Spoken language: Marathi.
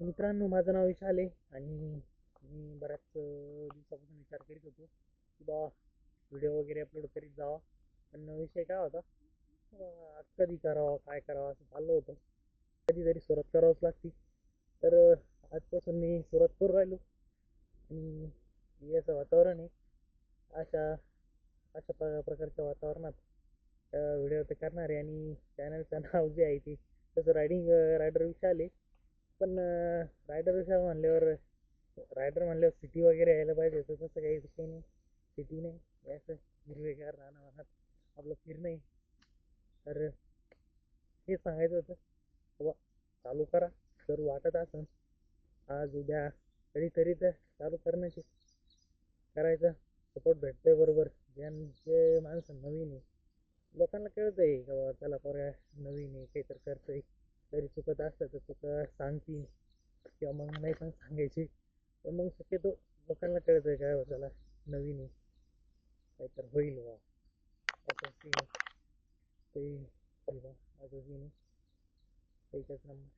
मित्रांनो, माझं नाव विशाल आहे आणि मी बऱ्याच दिवसापासून विचार करीत होतो की बा व्हिडिओ वगैरे अपलोड करीत जावा. पण विषय काय होता, कधी करावा काय करावं असं चाललं होतं. कधीतरी सुरुवात करावंच लागते. तर आजपासून मी सुरुवात करू राहिलो. आणि हे असं वातावरण आहे, अशा अशा प्रकारच्या वातावरणात व्हिडिओ ते करणार आहे. आणि चॅनलचं नाव जे आहे ते तसं रायडर विशाल आहे. पण रायडर विशाल म्हणल्यावर सिटी वगैरे यायला पाहिजे, तर तसं काही विषय नाही. सिटी नाही, हे असं हिरवेगार रानावनात आपलं फिरणं आहे. तर हे सांगायचं होतं बाबा, चालू करा. जर वाटत असेल आज उद्या कधीतरी, तर चालू करण्याची करायचं. सपोर्ट भेटतोय बरोबर. जे माणसं नवीन आहे, लोकांना कळतंय का बाबा त्याला पोऱ्या नवीन आहे, काहीतरी करतोय. तरी चुकत असलं तर चुका सांगतील किंवा मग नाही पण सांगायची. पण मग शक्यतो लोकांना कळतंय काय बा त्याला नवीन आहे, काहीतरी होईल बा असं सीन आहे. ते बा असं सीन आहे. एकच नंबर.